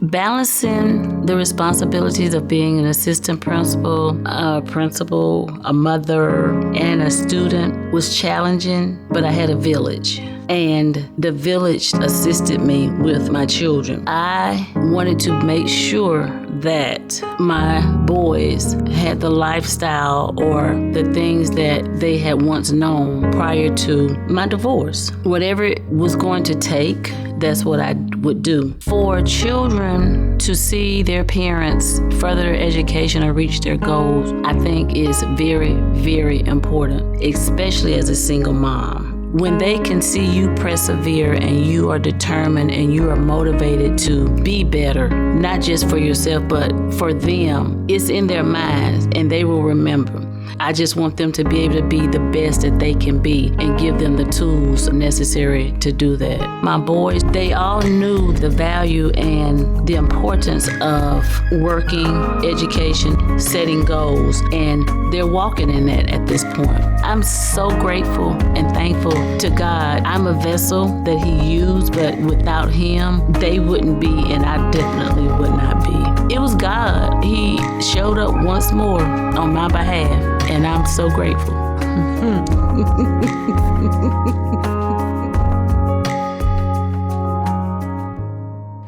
Balancing the responsibilities of being an assistant principal, a mother, and a student was challenging, but I had a village. And the village assisted me with my children. I wanted to make sure that my boys had the lifestyle or the things that they had once known prior to my divorce. Whatever it was going to take, that's what I would do. For children to see their parents further their education or reach their goals, I think is very, very important, especially as a single mom. When they can see you persevere and you are determined and you are motivated to be better, not just for yourself, but for them, it's in their minds and they will remember. I just want them to be able to be the best that they can be and give them the tools necessary to do that. My boys, they all knew the value and the importance of working, education, setting goals, and they're walking in that at this point. I'm so grateful and thankful to God. I'm a vessel that He used, but without Him, they wouldn't be, and I definitely would not be. It was God. He showed up once more on my behalf, and I'm so grateful.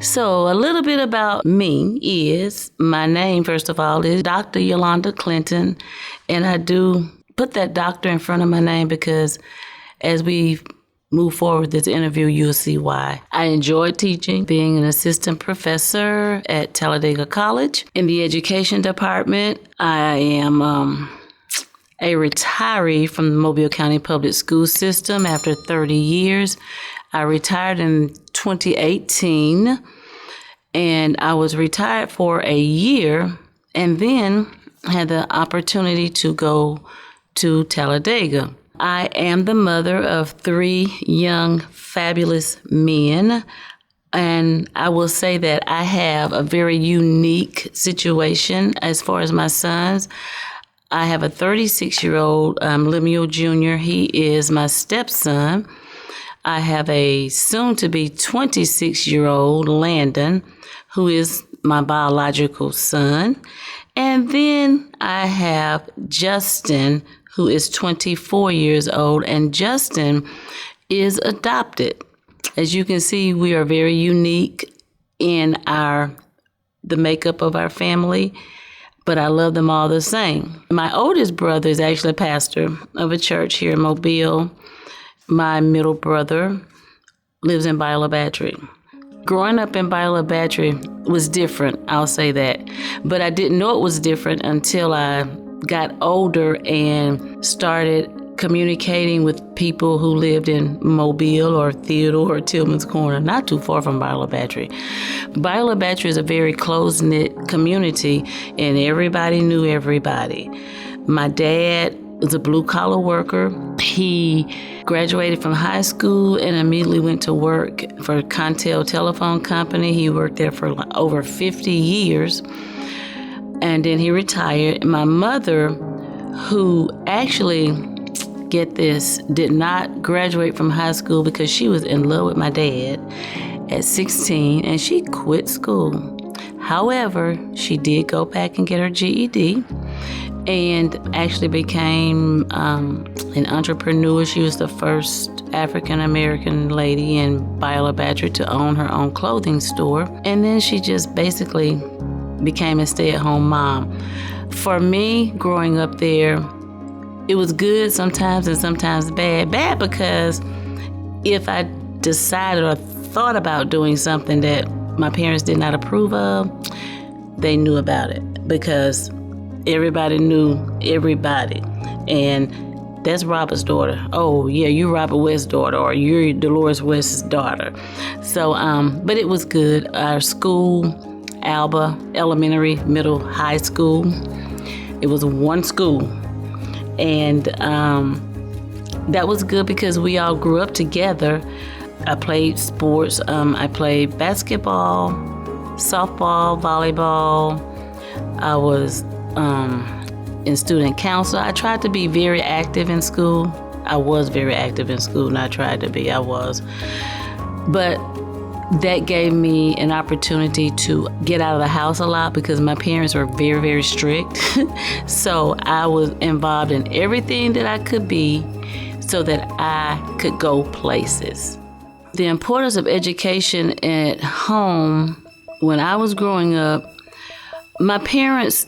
So a little bit about me is, my name, first of all, is Dr. Yulanda Clinton, and I do put that doctor in front of my name because as we move forward with this interview, you'll see why. I enjoy teaching, being an assistant professor at Talladega College in the education department. I am a retiree from the Mobile County Public School System after 30 years. I retired in 2018, and I was retired for a year and then had the opportunity to go to Talladega. I am the mother of 3 young, fabulous men, and I will say that I have a very unique situation as far as my sons. I have a 36-year-old Lemuel Jr. He is my stepson. I have a soon-to-be 26-year-old Landon, who is my biological son. And then I have Justin, who is 24 years old, and Justin is adopted. As you can see, we are very unique in the makeup of our family, but I love them all the same. My oldest brother is actually a pastor of a church here in Mobile. My middle brother lives in Biola Battery. Growing up in Biola Battery was different, I'll say that. But I didn't know it was different until I got older and started communicating with people who lived in Mobile or Theodore or Tillman's Corner, not too far from Biola Battery. Biola Battery is a very close-knit community, and everybody knew everybody. My dad was a blue-collar worker. He graduated from high school and immediately went to work for Contel Telephone Company. He worked there for over 50 years, and then he retired. My mother, who actually, get this, did not graduate from high school because she was in love with my dad at 16, and she quit school. However, she did go back and get her GED and actually became an entrepreneur. She was the first African-American lady in Biola Battery to own her own clothing store. And then she just basically became a stay-at-home mom. For me, growing up there, it was good sometimes and sometimes bad. Bad because if I decided or thought about doing something that my parents did not approve of, they knew about it because everybody knew everybody. And that's Robert's daughter. Oh, yeah, you're Robert West's daughter, or you're Dolores West's daughter. So, but it was good. Our school, Alba, elementary, middle, high school, it was one school. And that was good because we all grew up together. I played sports. I played basketball, softball, volleyball. I was in student council. I tried to be very active in school. I was very active in school, not tried to be, I was. But that gave me an opportunity to get out of the house a lot because my parents were very, very strict. So I was involved in everything that I could be so that I could go places. The importance of education at home, when I was growing up, my parents'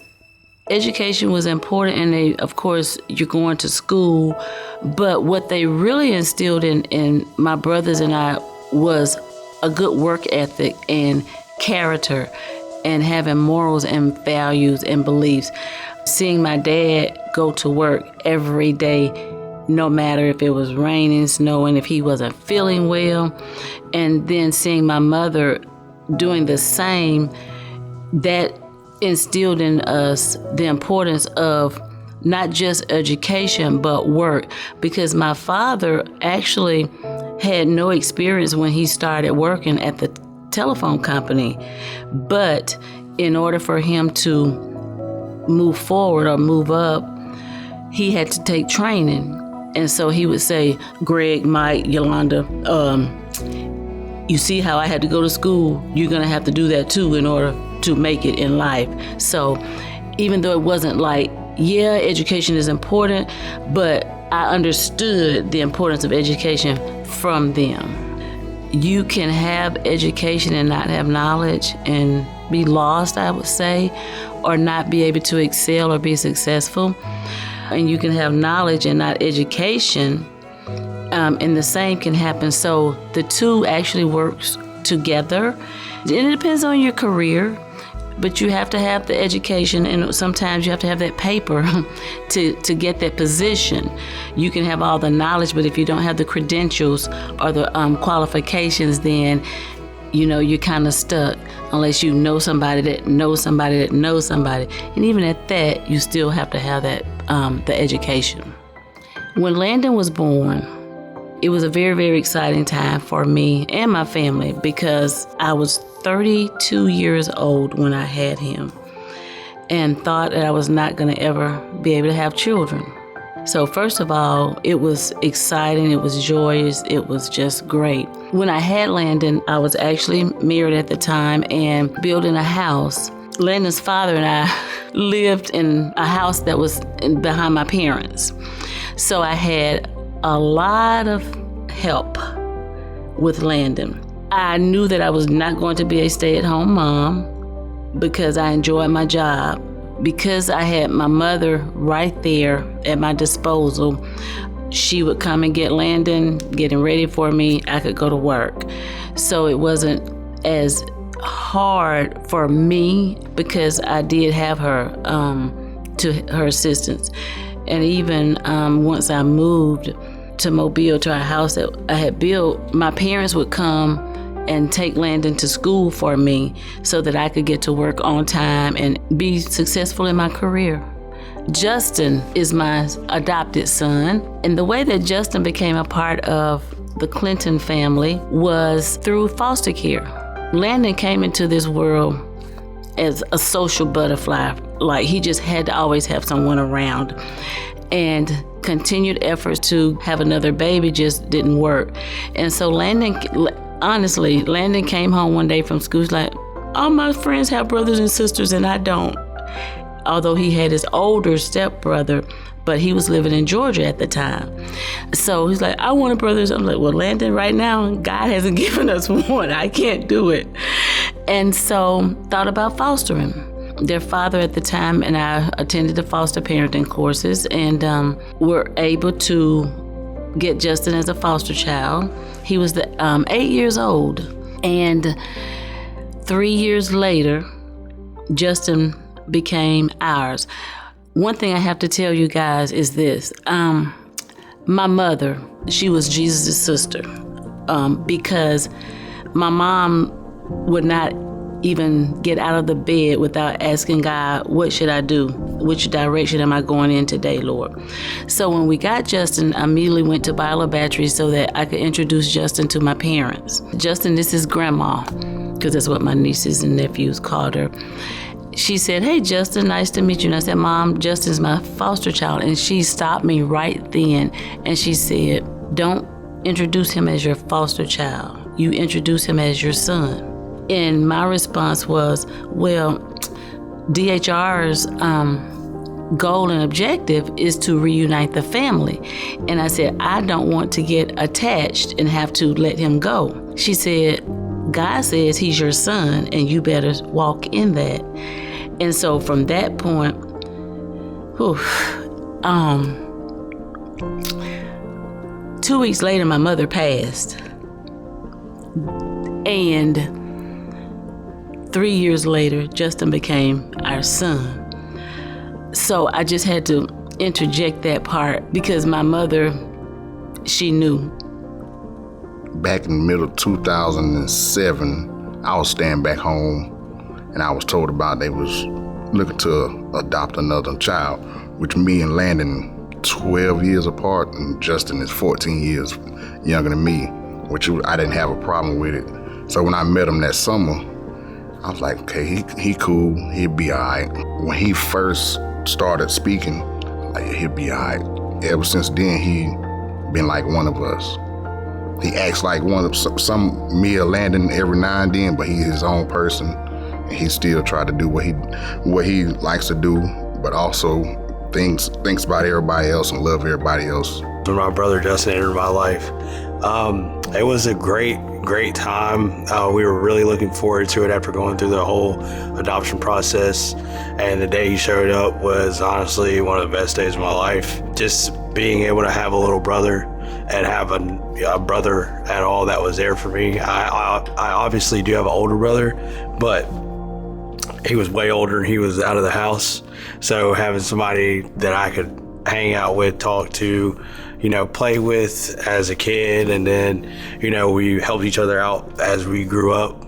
education was important, and they, of course, you're going to school, but what they really instilled in my brothers and I was a good work ethic and character and having morals and values and beliefs. Seeing my dad go to work every day, no matter if it was raining, snowing, if he wasn't feeling well, and then seeing my mother doing the same, that instilled in us the importance of not just education, but work, because my father actually had no experience when he started working at the telephone company. But in order for him to move forward or move up, he had to take training. And so he would say, Greg, Mike, Yolanda, you see how I had to go to school? You're going to have to do that too in order to make it in life. So even though it wasn't like, yeah, education is important, but I understood the importance of education from them. You can have education and not have knowledge and be lost, I would say, or not be able to excel or be successful. And you can have knowledge and not education, and the same can happen. So the two actually works together. And it depends on your career, but you have to have the education, and sometimes you have to have that paper to get that position. You can have all the knowledge, but if you don't have the credentials or the qualifications, then you're kind of stuck unless you know somebody that knows somebody that knows somebody. And even at that, you still have to have that the education. When Landon was born, it was a very, very exciting time for me and my family because I was 32 years old when I had him and thought that I was not going to ever be able to have children. So first of all, it was exciting, it was joyous, it was just great. When I had Landon, I was actually married at the time and building a house. Landon's father and I lived in a house that was behind my parents. So I had a lot of help with Landon. I knew that I was not going to be a stay-at-home mom because I enjoyed my job. Because I had my mother right there at my disposal, she would come and get Landon, getting ready for me. I could go to work. So it wasn't as hard for me because I did have her to her assistance. And even once I moved to Mobile, to our house that I had built, my parents would come and take Landon to school for me so that I could get to work on time and be successful in my career. Justin is my adopted son, and the way that Justin became a part of the Clinton family was through foster care. Landon came into this world as a social butterfly, like he just had to always have someone around. And continued efforts to have another baby just didn't work. And so Landon came home one day from school, like, all my friends have brothers and sisters and I don't. Although he had his older stepbrother, but he was living in Georgia at the time. So he's like, I want a brother. I'm like, well, Landon, right now, God hasn't given us one. I can't do it. And so thought about fostering. Their father at the time and I attended the foster parenting courses and were able to get Justin as a foster child. He was 8 years old. And 3 years later, Justin became ours. One thing I have to tell you guys is this. My mother, she was Jesus' sister because my mom would not even get out of the bed without asking God, what should I do? Which direction am I going in today, Lord? So when we got Justin, I immediately went to buy a battery so that I could introduce Justin to my parents. Justin, this is Grandma, because that's what my nieces and nephews called her. She said, hey, Justin, nice to meet you. And I said, Mom, Justin's my foster child. And she stopped me right then and she said, don't introduce him as your foster child. you introduce him as your son. And my response was, well, DHR's goal and objective is to reunite the family. And I said, I don't want to get attached and have to let him go. She said, God says he's your son and you better walk in that. And so from that point, 2 weeks later, my mother passed. And 3 years later, Justin became our son. So I just had to interject that part because my mother, she knew. Back in the middle of 2007, I was staying back home and I was told about they was looking to adopt another child, which me and Landon 12 years apart and Justin is 14 years younger than me, which I didn't have a problem with it. So when I met him that summer, I was like, okay, he cool, he'll be all right. When he first started speaking, like, he'll be all right. Ever since then, he been like one of us. He acts like one of me or Landon every now and then, but he's his own person, and he still try to do what he likes to do, but also thinks about everybody else and love everybody else. When my brother Justin entered my life, it was a great time. We were really looking forward to it after going through the whole adoption process. And the day he showed up was honestly one of the best days of my life. Just being able to have a little brother and have a brother at all that was there for me. I obviously do have an older brother, but he was way older and he was out of the house. So having somebody that I could hang out with, talk to, play with as a kid, and then, we helped each other out as we grew up.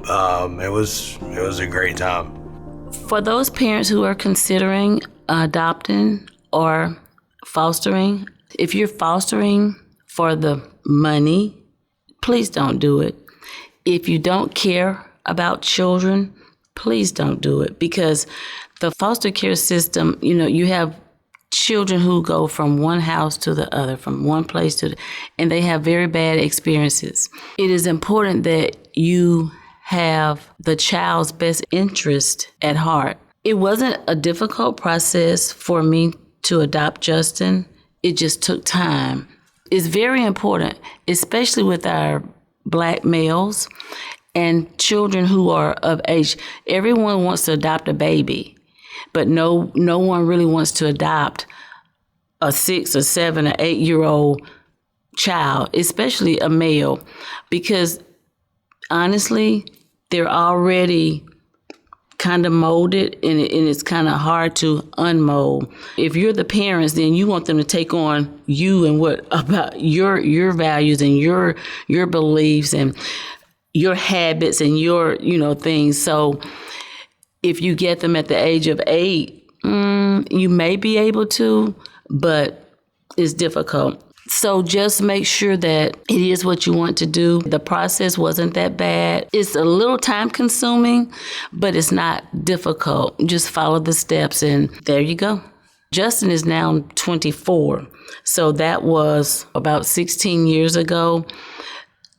It was a great time. For those parents who are considering adopting or fostering, if you're fostering for the money, please don't do it. If you don't care about children, please don't do it, because the foster care system, you have children who go from one house to the other, from one place to and they have very bad experiences. It is important that you have the child's best interest at heart. It wasn't a difficult process for me to adopt Justin. It just took time. It's very important, especially with our Black males and children who are of age. Everyone wants to adopt a baby, but no one really wants to adopt a 6 or 7 or 8-year-old child, especially a male, because honestly, they're already kind of molded and it's kind of hard to unmold. If you're the parents, then you want them to take on you and what about your values and your beliefs and your habits and your things. So if you get them at the age of 8, you may be able to, but it's difficult. So just make sure that it is what you want to do. The process wasn't that bad. It's a little time consuming, but it's not difficult. Just follow the steps and there you go. Justin is now 24. So that was about 16 years ago.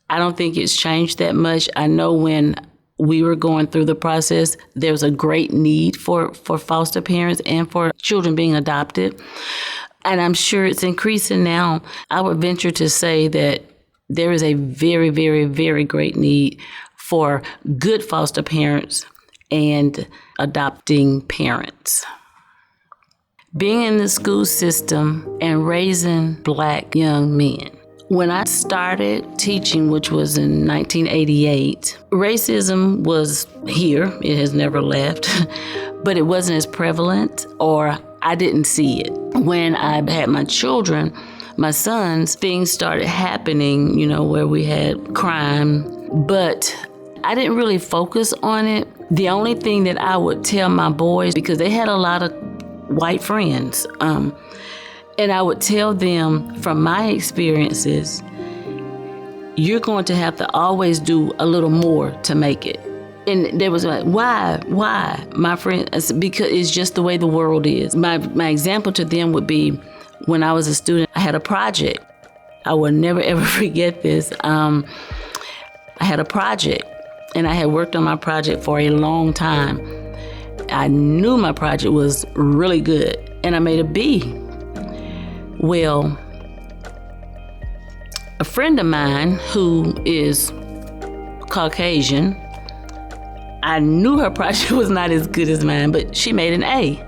I don't think it's changed that much. I know when we were going through the process, there was a great need for foster parents and for children being adopted. And I'm sure it's increasing now. I would venture to say that there is a very, very, very great need for good foster parents and adopting parents. Being in the school system and raising Black young men. When I started teaching, which was in 1988, racism was here. It has never left, but it wasn't as prevalent, or I didn't see it. When I had my children, my sons, things started happening, where we had crime, but I didn't really focus on it. The only thing that I would tell my boys, because they had a lot of white friends, and I would tell them from my experiences, you're going to have to always do a little more to make it. And they was like, why? My friend, I said, because it's just the way the world is. My example to them would be when I was a student, I had a project. I will never, ever forget this. I I had a project, and I had worked on my project for a long time. I knew my project was really good, and I made a B. Well, a friend of mine who is Caucasian, I knew her project was not as good as mine, but she made an A.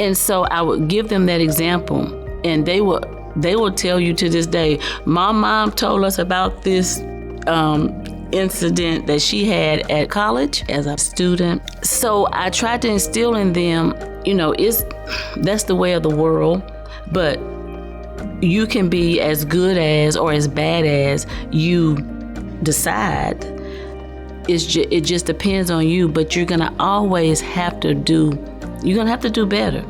And so I would give them that example, and they will tell you to this day, my mom told us about this incident that she had at college as a student. So I tried to instill in them, that's the way of the world, but you can be as good as or as bad as you decide. It just depends on you, but you're gonna always have to do better.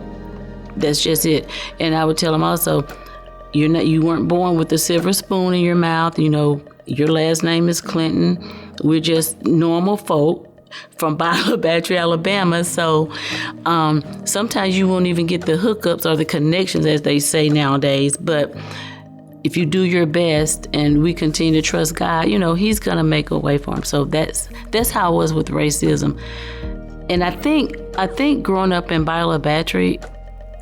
That's just it. And I would tell them also, you weren't born with a silver spoon in your mouth. Your last name is Clinton. We're just normal folk from Bottle Battery, Alabama. So sometimes you won't even get the hookups or the connections, as they say nowadays. But if you do your best and we continue to trust God, He's gonna make a way for him. So that's how it was with racism. And I think growing up in Bottle Battery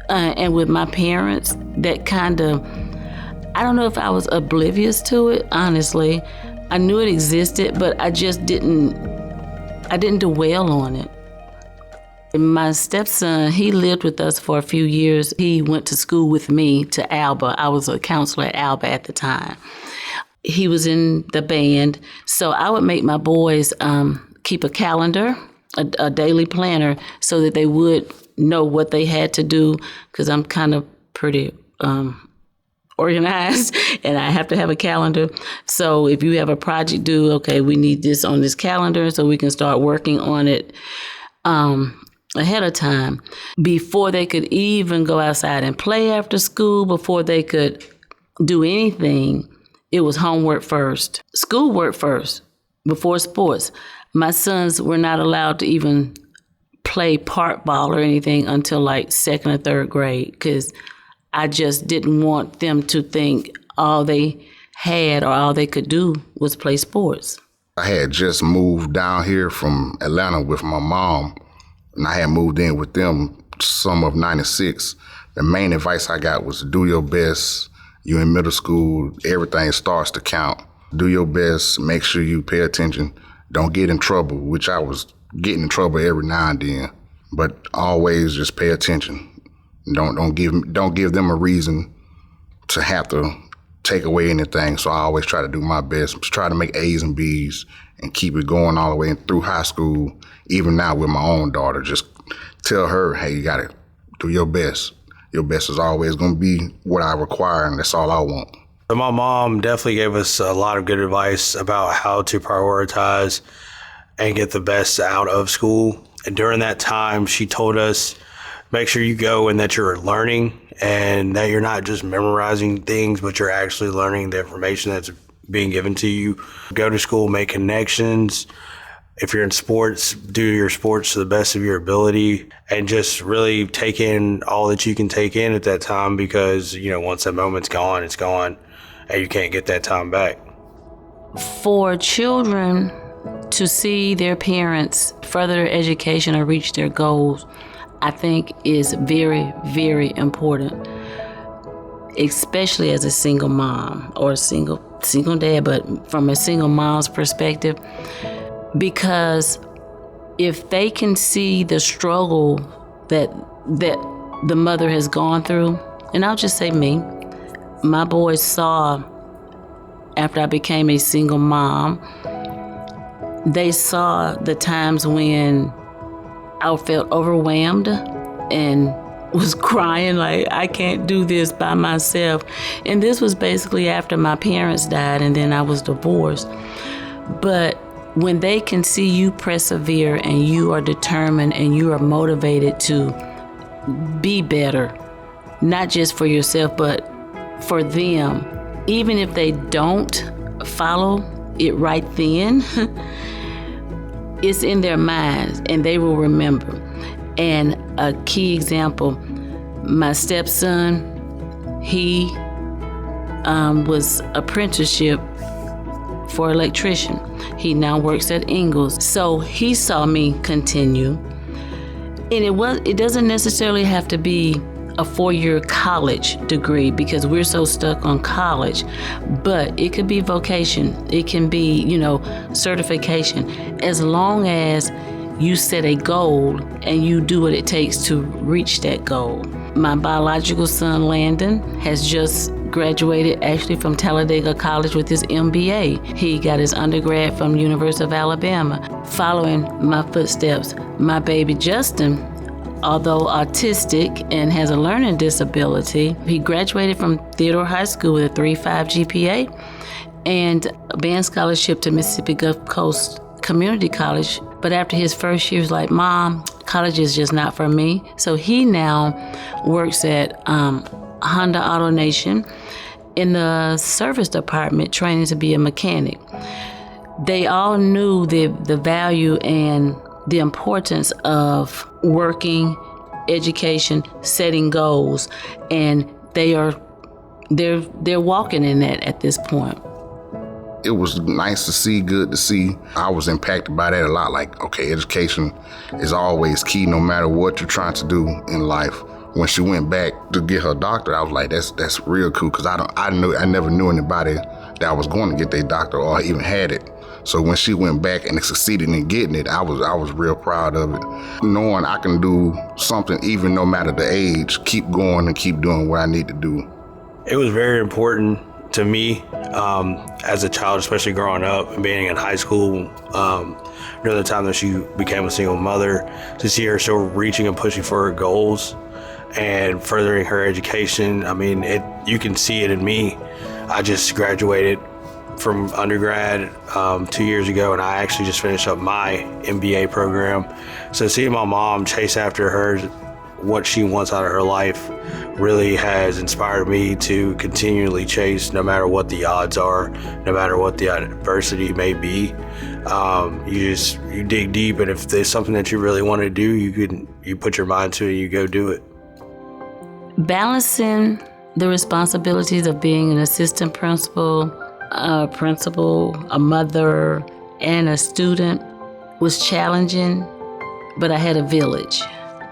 and with my parents, that kind of, I don't know if I was oblivious to it, honestly. I knew it existed, but I just didn't dwell on it. My stepson, he lived with us for a few years. He went to school with me to Alba. I was a counselor at Alba at the time. He was in the band, so I would make my boys keep a calendar, a daily planner, so that they would know what they had to do, because I'm kind of pretty organized, and I have to have a calendar. So if you have a project due, okay, we need this on this calendar so we can start working on it ahead of time. Before they could even go outside and play after school, before they could do anything, it was homework first, schoolwork first, before sports. My sons were not allowed to even play park ball or anything until like second or third grade, because I just didn't want them to think all they had or all they could do was play sports. I had just moved down here from Atlanta with my mom, and I had moved in with them summer of '96. The main advice I got was do your best. You're in middle school, everything starts to count. Do your best, make sure you pay attention. Don't get in trouble, which I was getting in trouble every now and then, but always just pay attention. Don't give them a reason to have to take away anything. So I always try to do my best, try to make A's and B's and keep it going all the way through high school. Even now with my own daughter, just tell her, hey, you gotta do your best. Your best is always gonna be what I require, and that's all I want. My mom definitely gave us a lot of good advice about how to prioritize and get the best out of school. And during that time, she told us, make sure you go and that you're learning and that you're not just memorizing things, but you're actually learning the information that's being given to you. Go to school, make connections. If you're in sports, do your sports to the best of your ability, and just really take in all that you can take in at that time, because, once that moment's gone, it's gone, and you can't get that time back. For children to see their parents further their education or reach their goals, I think is very, very important, especially as a single mom or a single dad, but from a single mom's perspective, because if they can see the struggle that the mother has gone through, and I'll just say me, my boys saw after I became a single mom, they saw the times when I felt overwhelmed and was crying like, I can't do this by myself. And this was basically after my parents died and then I was divorced. But when they can see you persevere and you are determined and you are motivated to be better, not just for yourself, but for them, even if they don't follow it right then, it's in their minds and they will remember. And a key example, my stepson, he was apprenticeship for electrician. He now works at Ingalls. So he saw me continue. And it doesn't necessarily have to be a 4-year college degree because we're so stuck on college, but it could be vocation. It can be, certification, as long as you set a goal and you do what it takes to reach that goal. My biological son, Landon, has just graduated actually from Talladega College with his MBA. He got his undergrad from University of Alabama. Following my footsteps, my baby Justin, although autistic and has a learning disability, he graduated from Theodore High School with a 3.5 GPA and a band scholarship to Mississippi Gulf Coast Community College. But after his first year, he was like, Mom, college is just not for me. So he now works at Honda Auto Nation in the service department, training to be a mechanic. They all knew the value and the importance of working, education, setting goals, and they're walking in that at this point. It was nice to see, good to see. I was impacted by that a lot. Like, okay, education is always key no matter what you're trying to do in life. When she went back to get her doctorate, I was like, that's real cool, because I never knew anybody that was going to get their doctorate or even had it. So when she went back and succeeded in getting it, I was real proud of it. Knowing I can do something even no matter the age, keep going and keep doing what I need to do. It was very important to me as a child, especially growing up and being in high school, during the time that she became a single mother, to see her still reaching and pushing for her goals and furthering her education. I mean, you can see it in me. I just graduated from undergrad 2 years ago, and I actually just finished up my MBA program. So seeing my mom chase after what she wants out of her life really has inspired me to continually chase, no matter what the odds are, no matter what the adversity may be. You dig deep, and if there's something that you really want to do, you put your mind to it and you go do it. Balancing the responsibilities of being an assistant principal, a mother, and a student was challenging, but I had a village,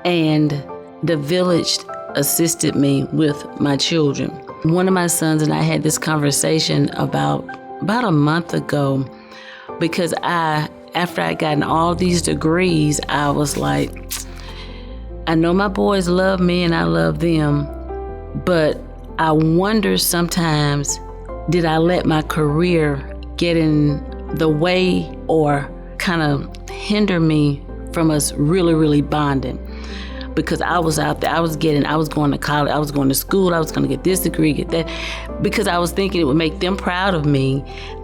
and the village assisted me with my children. One of my sons and I had this conversation about a month ago, because after I gotten all these degrees, I was like, I know my boys love me and I love them, but I wonder sometimes, did I let my career get in the way or kind of hinder me from us really, really bonding? Because I was out there, I was going to college, I was going to school, I was going to get this degree, get that, because I was thinking it would make them proud of me,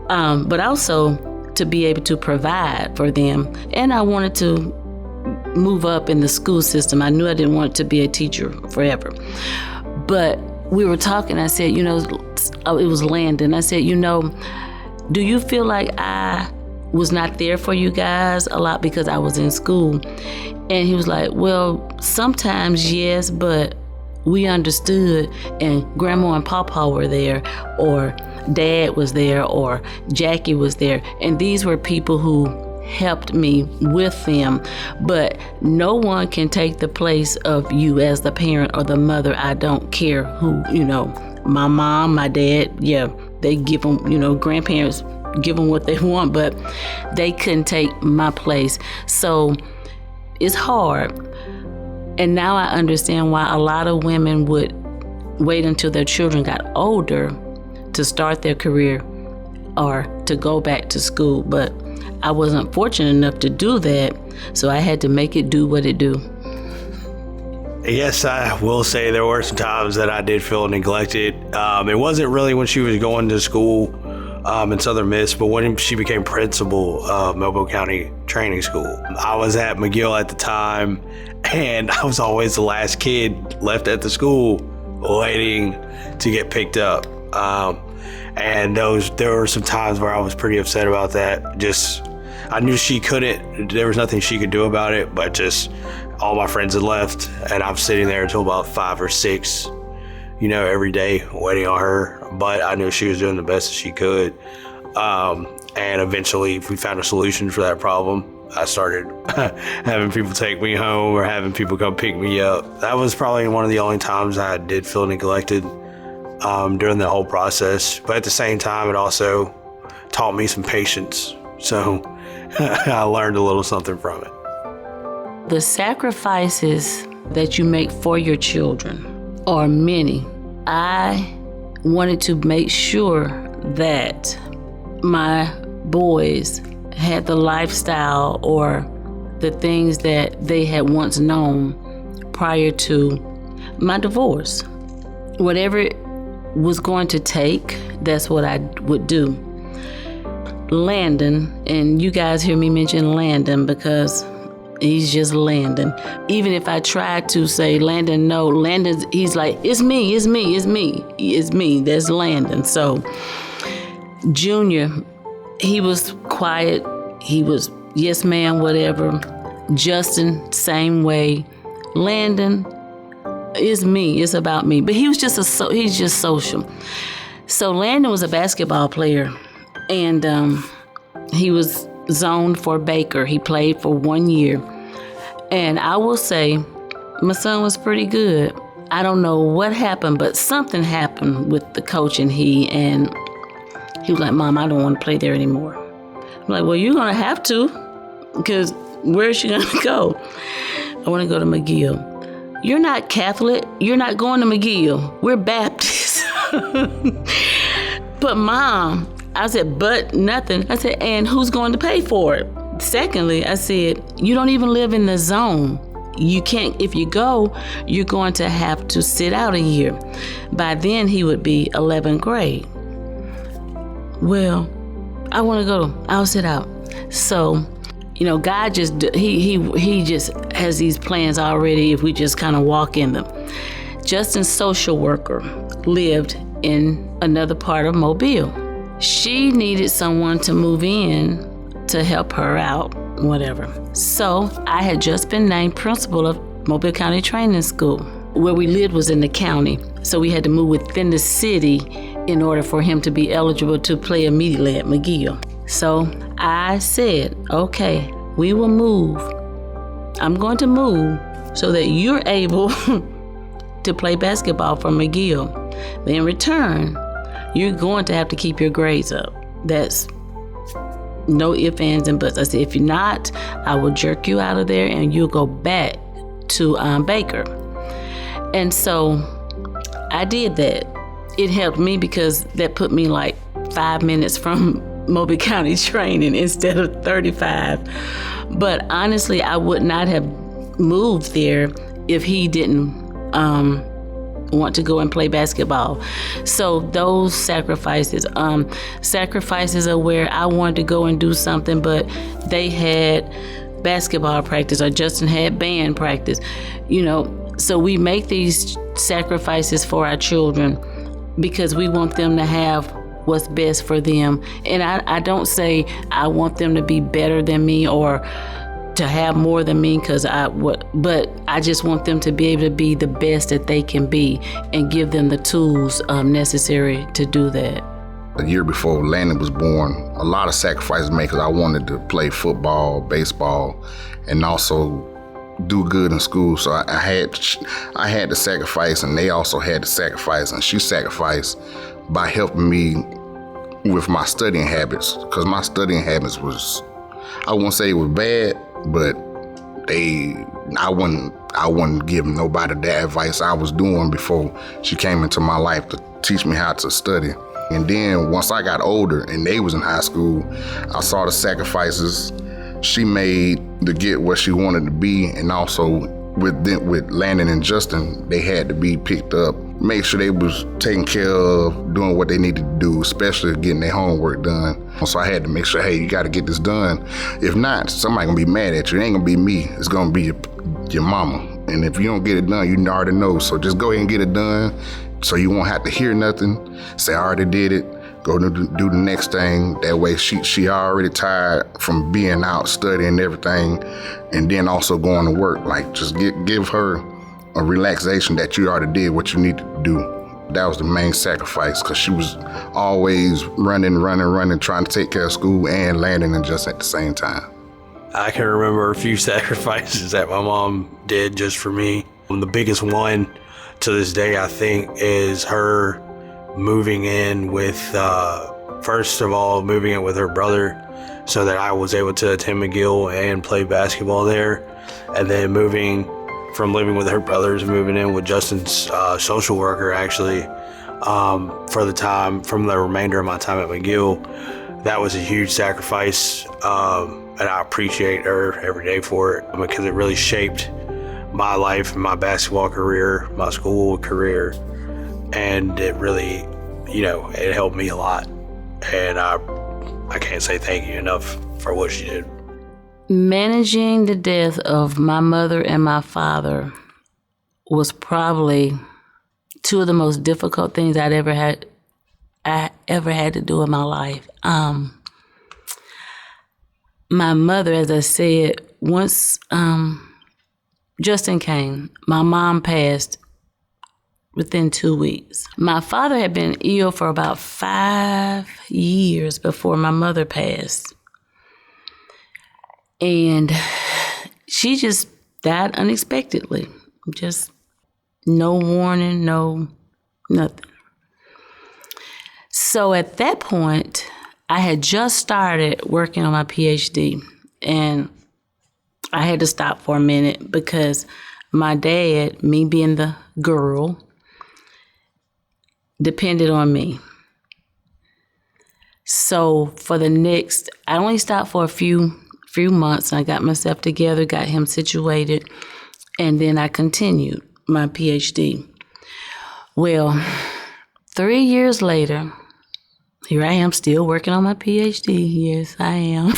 but also to be able to provide for them. And I wanted to move up in the school system. I knew I didn't want to be a teacher forever. But we were talking, I said, it was Landon. I said, do you feel like I was not there for you guys a lot because I was in school? And he was like, well, sometimes yes, but we understood, and Grandma and Papa were there, or Dad was there, or Jackie was there. And these were people who helped me with them. But no one can take the place of you as the parent or the mother. I don't care who, my mom, my dad, they give them, grandparents give them what they want, but they couldn't take my place. So it's hard. And now I understand why a lot of women would wait until their children got older to start their career or to go back to school. But I wasn't fortunate enough to do that, so I had to make it do what it do. Yes, I will say there were some times that I did feel neglected. It wasn't really when she was going to school in Southern Miss, but when she became principal of Mobile County Training School. I was at McGill at the time, and I was always the last kid left at the school waiting to get picked up. And there were some times where I was pretty upset about that. I knew there was nothing she could do about it, but just all my friends had left, and I'm sitting there until about 5 or 6, every day waiting on her. But I knew she was doing the best that she could. And eventually we found a solution for that problem. I started having people take me home or having people come pick me up. That was probably one of the only times I did feel neglected during the whole process. But at the same time, it also taught me some patience. So I learned a little something from it. The sacrifices that you make for your children are many. I wanted to make sure that my boys had the lifestyle or the things that they had once known prior to my divorce. Whatever it was going to take, that's what I would do. Landon, and you guys hear me mention Landon because he's just Landon. Even if I tried to say, Landon, no, he's like, it's me. That's Landon. So Junior, he was quiet. He was, yes, ma'am, whatever. Justin, same way. Landon, it's me. It's about me. But he was he's just social. So Landon was a basketball player, and he was zoned for Baker. He played for 1 year. And I will say, my son was pretty good. I don't know what happened, but something happened with the coach and he was like, Mom, I don't want to play there anymore. I'm like, well, you're going to have to, because where's she going to go? I want to go to McGill. You're not Catholic. You're not going to McGill. We're Baptist. But Mom, I said, but nothing. I said, and who's going to pay for it? Secondly, I said, you don't even live in the zone. You can't, if you go, you're going to have to sit out a year. By then, he would be 11th grade. Well, I want to go. I'll sit out. So, God just, he just has these plans already if we just kind of walk in them. Justin's social worker lived in another part of Mobile. She needed someone to move in to help her out, whatever. So I had just been named principal of Mobile County Training School. Where we lived was in the county, so we had to move within the city in order for him to be eligible to play immediately at McGill. So I said, okay, we will move. I'm going to move so that you're able to play basketball for McGill. But in return, you're going to have to keep your grades up. That's no ifs, ands, and buts. I said, if you're not, I will jerk you out of there and you'll go back to Baker. And so I did that. It helped me because that put me like 5 minutes from Mobile County training instead of 35. But honestly, I would not have moved there if he didn't want to go and play basketball. So those sacrifices are where I wanted to go and do something, but they had basketball practice or Justin had band practice, So we make these sacrifices for our children because we want them to have what's best for them. And I don't say I want them to be better than me or to have more than me, but I just want them to be able to be the best that they can be and give them the tools necessary to do that. A year before Landon was born, a lot of sacrifices made because I wanted to play football, baseball, and also do good in school. So I had to sacrifice, and they also had to sacrifice, and she sacrificed by helping me with my studying habits, because my studying habits was, I wouldn't say it was bad, but I wouldn't give nobody that advice I was doing before she came into my life to teach me how to study. And then once I got older and they was in high school, I saw the sacrifices she made to get where she wanted to be, and also with Landon and Justin, they had to be picked up, make sure they was taken care of, doing what they needed to do, especially getting their homework done. So I had to make sure, hey, you got to get this done. If not, somebody gonna be mad at you. It ain't gonna be me. It's gonna be your mama. And if you don't get it done, you already know. So just go ahead and get it done, so you won't have to hear nothing. Say I already did it. Go do the next thing. That way she already tired from being out studying and everything, and then also going to work. Like, just give her a relaxation that you already did what you need to do. that was the main sacrifice, because she was always running, trying to take care of school and landing and just at the same time. I can remember a few sacrifices that my mom did just for me. The biggest one to this day, I think, is her moving in with, first of all, moving in with her brother so that I was able to attend McGill and play basketball there. And then moving from living with her brothers and moving in with Justin's social worker, actually, for the time, from the remainder of my time at McGill. That was a huge sacrifice, and I appreciate her every day for it, because it really shaped my life, my basketball career, my school career, and it really, it helped me a lot. And I can't say thank you enough for what she did. Managing the death of my mother and my father was probably two of the most difficult things I ever had to do in my life. My mother, as I said, once Justin came, my mom passed within 2 weeks. My father had been ill for about 5 years before my mother passed. And she just died unexpectedly. Just no warning, no nothing. So at that point, I had just started working on my PhD, and I had to stop for a minute because my dad, me being the girl, depended on me. So for the next, I only stopped for a few months. I got myself together, got him situated, and then I continued my PhD. Well, 3 years later, here I am still working on my PhD. Yes, I am.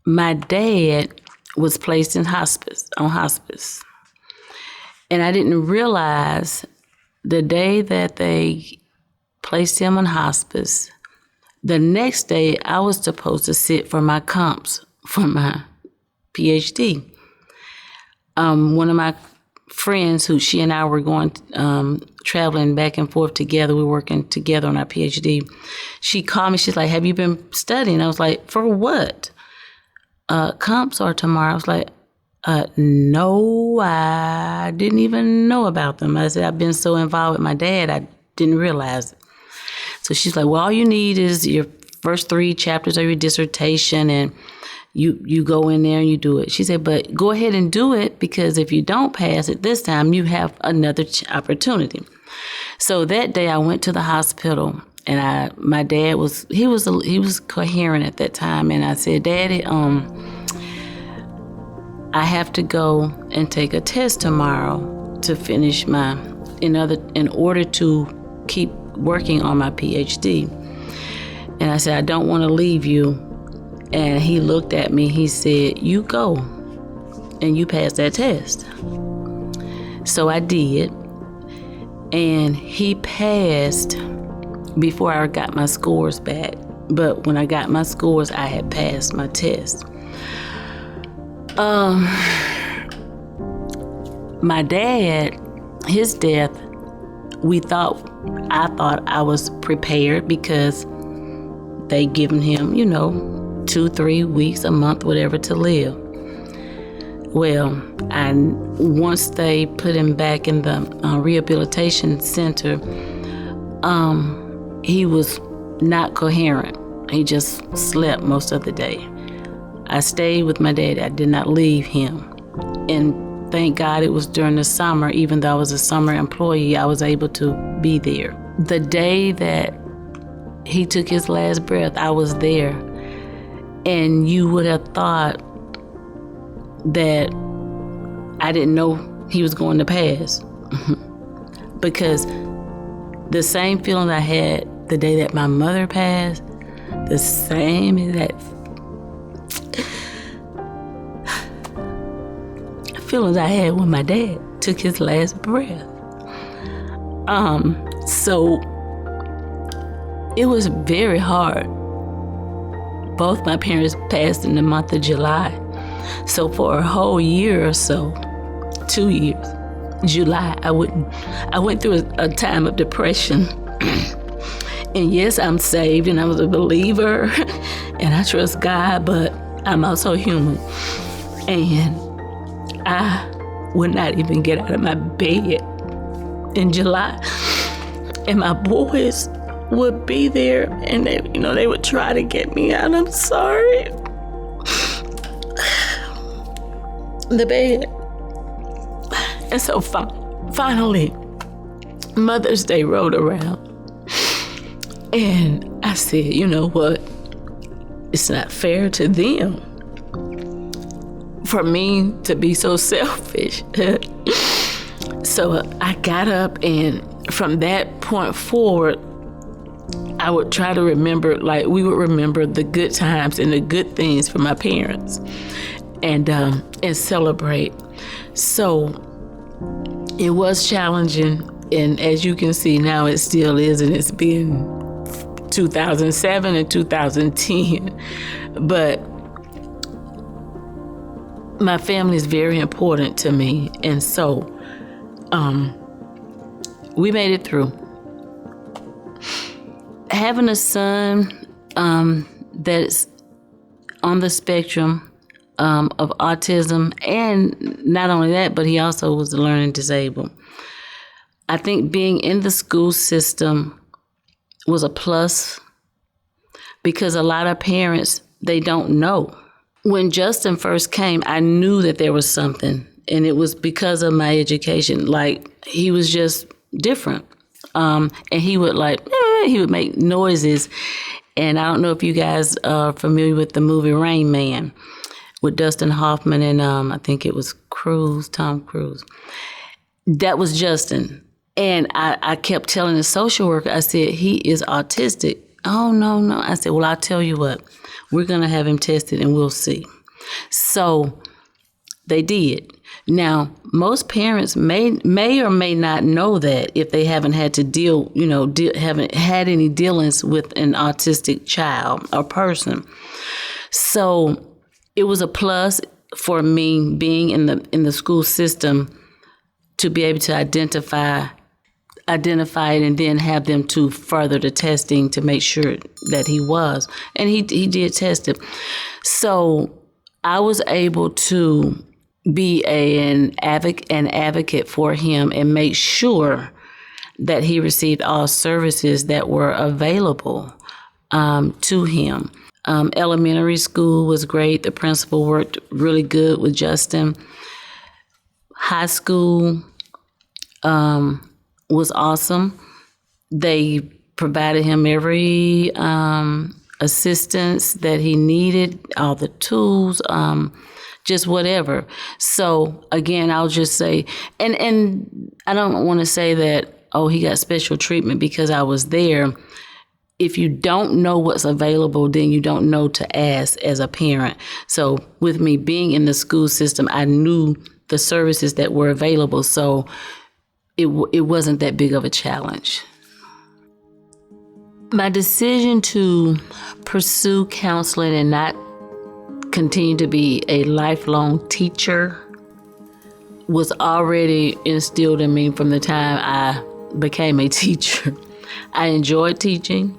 My dad was placed on hospice. And I didn't realize the day that they placed him on hospice, the next day I was supposed to sit for my comps for my PhD. One of my friends, who she and I were going traveling back and forth together, we were working together on our PhD, she called me, she's like, have you been studying? I was like, for what? Comps are tomorrow. I was like, no, I didn't even know about them. I said, I've been so involved with my dad, I didn't realize it. So she's like, well, all you need is your first 3 chapters of your dissertation, and you go in there and you do it. She said, but go ahead and do it, because if you don't pass it this time, you have another opportunity. So that day I went to the hospital, and my dad was coherent at that time, and I said, Daddy, I have to go and take a test tomorrow to finish in order to keep working on my PhD. And I said, I don't want to leave you. And he looked at me, he said, you go and you pass that test. So I did. And he passed before I got my scores back. But when I got my scores, I had passed my test. My dad, his death, I thought I was prepared, because they given him, 2-3 weeks, a month, whatever, to live. Well, once they put him back in the rehabilitation center, he was not coherent. He just slept most of the day. I stayed with my dad. I did not leave him. And thank God it was during the summer. Even though I was a summer employee, I was able to be there. The day that he took his last breath, I was there. And you would have thought that I didn't know he was going to pass. Because the same feeling I had the day that my mother passed, the same exact feelings I had when my dad took his last breath. So it was very hard. Both my parents passed in the month of July. So for a whole year or so, 2 years, July. I went through a time of depression. And yes, I'm saved and I was a believer and I trust God, but I'm also human. And I would not even get out of my bed in July. And my boys would be there and they would try to get me out. I'm sorry. The bed. And so finally, Mother's Day rolled around. And I said, you know what? It's not fair to them for me to be so selfish. So I got up, and from that point forward, I would try to remember, like we would remember the good times and the good things from my parents and celebrate. So it was challenging. And as you can see now, it still is, and it's been 2007 and 2010. But my family is very important to me. And so we made it through. Having a son that's on the spectrum of autism, and not only that, but he also was learning disabled. I think being in the school system was a plus because a lot of parents, they don't know. When Justin first came, I knew that there was something, and it was because of my education. Like, he was just different. And he would he would make noises. And I don't know if you guys are familiar with the movie Rain Man with Dustin Hoffman and I think it was Tom Cruise. That was Justin. And I kept telling the social worker, I said, he is autistic. Oh, no. I said, well, I'll tell you what, we're going to have him tested and we'll see. So they did. Now, most parents may or may not know that if they haven't had to haven't had any dealings with an autistic child or person. So it was a plus for me being in the school system to be able to identify it and then have them to further the testing to make sure that he was. And he did test it. So I was able to be an advocate for him and make sure that he received all services that were available to him. Elementary school was great. The principal worked really good with Justin. High school was awesome. They provided him every assistance that he needed, all the tools, just whatever. So again, I'll just say, and I don't want to say that, oh, he got special treatment because I was there. If you don't know what's available, then you don't know to ask as a parent. So with me being in the school system, I knew the services that were available. So it wasn't that big of a challenge. My decision to pursue counseling and not continue to be a lifelong teacher was already instilled in me from the time I became a teacher. I enjoyed teaching,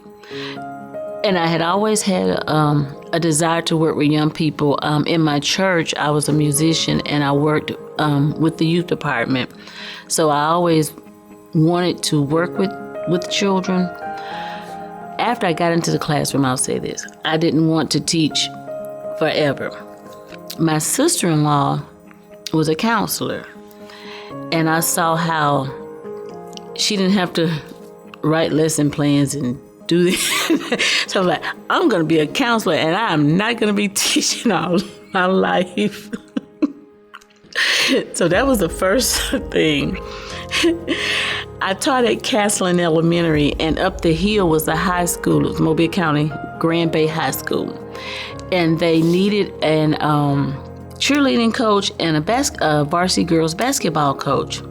and I had always had a desire to work with young people. In my church, I was a musician, and I worked with the youth department. So I always wanted to work with children. After I got into the classroom, I'll say this, I didn't want to teach forever. My sister-in-law was a counselor, and I saw how she didn't have to write lesson plans and do this. So I was like, I'm going to be a counselor, and I'm not going to be teaching all my life. So that was the first thing. I taught at Castleton Elementary, and up the hill was the high school. It was Mobile County Grand Bay High School. And they needed an cheerleading coach and a varsity girls basketball coach.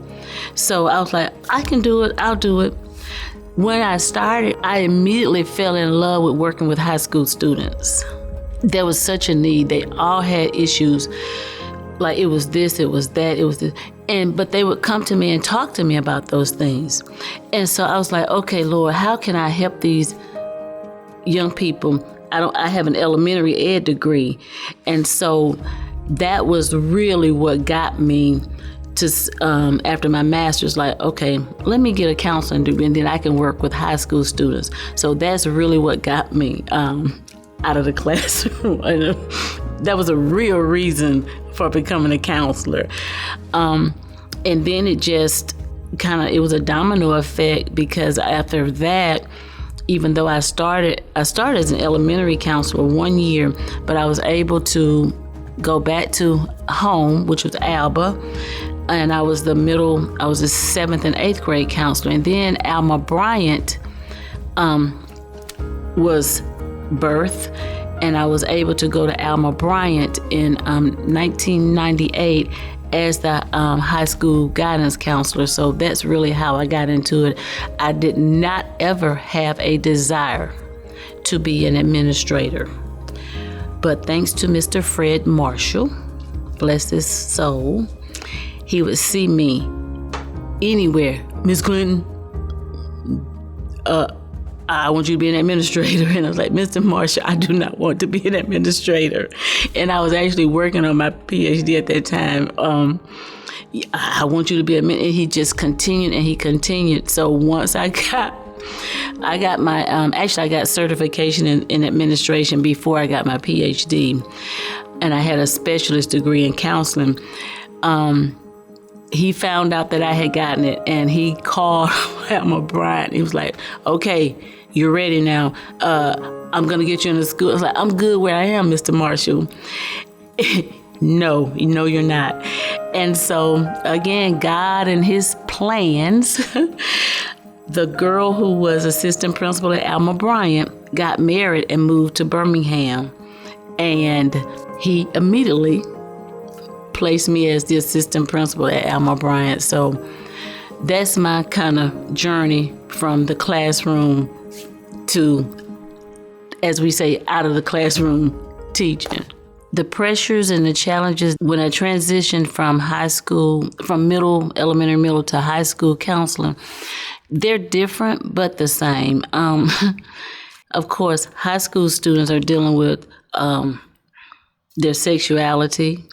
So I was like, I can do it. I'll do it. When I started, I immediately fell in love with working with high school students. There was such a need. They all had issues like it was this, it was that, it was this. But they would come to me and talk to me about those things. And so I was like, okay, Lord, how can I help these young people? I have an elementary ed degree. And so that was really what got me to, after my master's, like, okay, let me get a counseling degree and then I can work with high school students. So that's really what got me out of the classroom. That was a real reason for becoming a counselor. And then it just it was a domino effect, because after that, even though I started as an elementary counselor 1 year, but I was able to go back to home, which was Alba, and I was the 7th and 8th grade counselor. And then Alma Bryant was birthed, and I was able to go to Alma Bryant in 1998 as the high school guidance counselor. So that's really how I got into it. I did not ever have a desire to be an administrator. But thanks to Mr. Fred Marshall, bless his soul, he would see me anywhere. Miss Clinton, I want you to be an administrator. And I was like, Mr. Marshall, I do not want to be an administrator. And I was actually working on my PhD at that time. I want you to be an administrator. And he just continued and he continued. So once I got my, I got certification in administration before I got my PhD. And I had a specialist degree in counseling. He found out that I had gotten it, and he called Alma Bryant. He was like, okay, you're ready now. I'm going to get you into school. I was like, I'm good where I am, Mr. Marshall. No, you're not. And so, again, God and his plans, the girl who was assistant principal at Alma Bryant got married and moved to Birmingham. And he immediately placed me as the assistant principal at Alma Bryant. So that's my kind of journey from the classroom to, as we say, out of the classroom teaching. The pressures and the challenges when I transitioned from elementary middle to high school counseling, they're different but the same. Of course, high school students are dealing with their sexuality.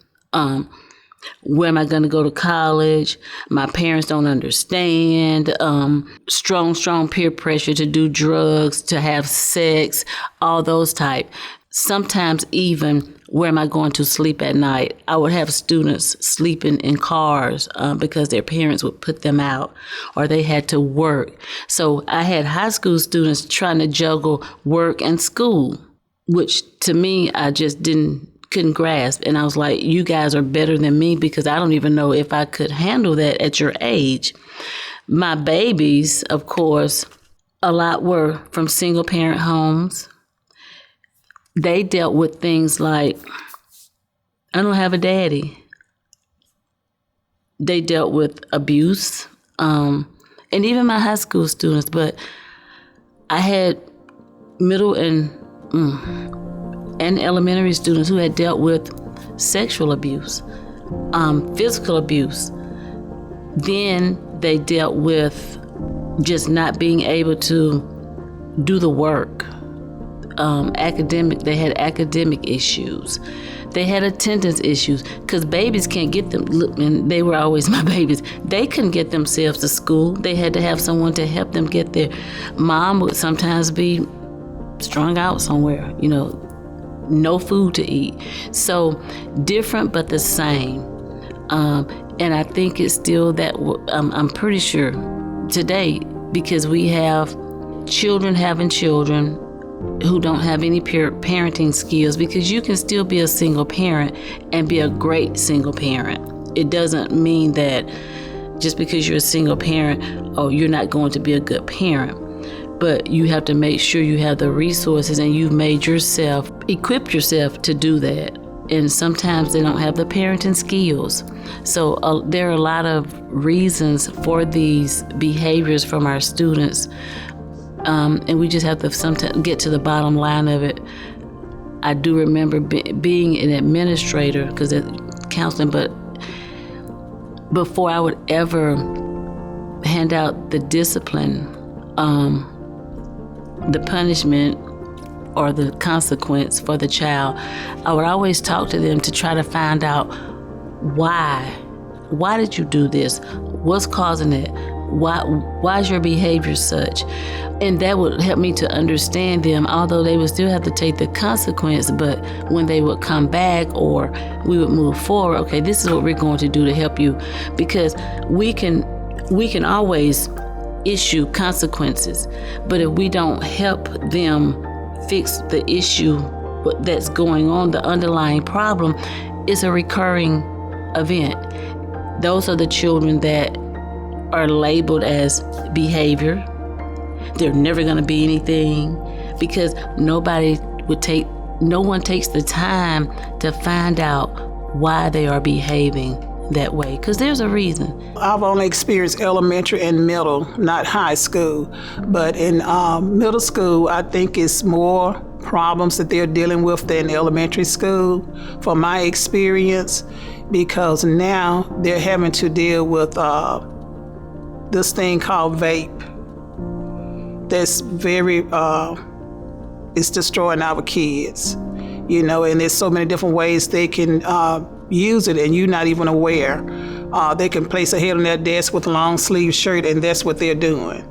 Where am I going to go to college? My parents don't understand. Strong peer pressure to do drugs, to have sex, all those type. Sometimes even, where am I going to sleep at night? I would have students sleeping in cars because their parents would put them out, or they had to work. So I had high school students trying to juggle work and school, which to me, I just couldn't grasp. And I was like, you guys are better than me, because I don't even know if I could handle that at your age. My babies, of course, a lot were from single parent homes. They dealt with things like, I don't have a daddy. They dealt with abuse, and even my high school students. But I had middle and elementary students who had dealt with sexual abuse, physical abuse. Then they dealt with just not being able to do the work. They had academic issues. They had attendance issues, because babies can't get them, and they were always my babies. They couldn't get themselves to school. They had to have someone to help them get there. Mom would sometimes be strung out somewhere, no food to eat. So different but the same. And I think it's still that, I'm pretty sure today, because we have children having children who don't have any parenting skills, because you can still be a single parent and be a great single parent. It doesn't mean that just because you're a single parent, you're not going to be a good parent. But you have to make sure you have the resources and you've equipped yourself to do that. And sometimes they don't have the parenting skills. So there are a lot of reasons for these behaviors from our students. And we just have to sometimes get to the bottom line of it. I do remember being an administrator, because counseling, but before I would ever hand out the discipline, the punishment or the consequence for the child, I would always talk to them to try to find out why. Why did you do this? What's causing it? Why is your behavior such? And that would help me to understand them, although they would still have to take the consequence. But when they would come back or we would move forward, okay, this is what we're going to do to help you, because we can always issue consequences, but if we don't help them fix the issue that's going on, the underlying problem, it's a recurring event. Those are the children that are labeled as behavior. They're never going to be anything, because no one takes the time to find out why they are behaving that way, because there's a reason. I've only experienced elementary and middle, not high school, but in middle school, I think it's more problems that they're dealing with than elementary school, from my experience, because now they're having to deal with this thing called vape. That's very, it's destroying our kids, and there's so many different ways they can use it and you're not even aware. They can place a head on their desk with a long sleeve shirt, and that's what they're doing.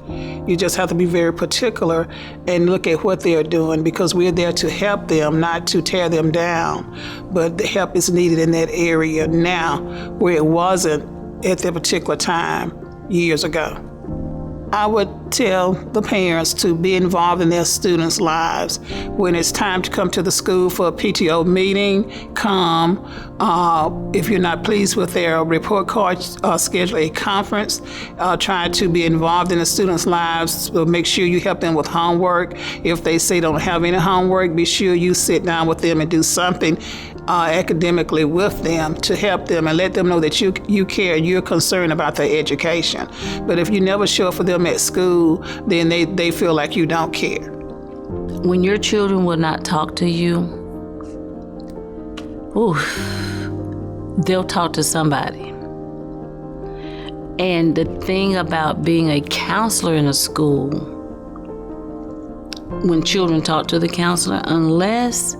You just have to be very particular and look at what they're doing, because we're there to help them, not to tear them down. But the help is needed in that area now, where it wasn't at that particular time years ago. I would tell the parents to be involved in their students' lives. When it's time to come to the school for a PTO meeting, come. If you're not pleased with their report card, schedule a conference. Try to be involved in the students' lives. Make sure you help them with homework. If they say don't have any homework, be sure you sit down with them and do something academically with them to help them and let them know that you care and you're concerned about their education. But if you never show up for them at school, then they feel like you don't care. When your children will not talk to you, they'll talk to somebody. And the thing about being a counselor in a school, when children talk to the counselor, unless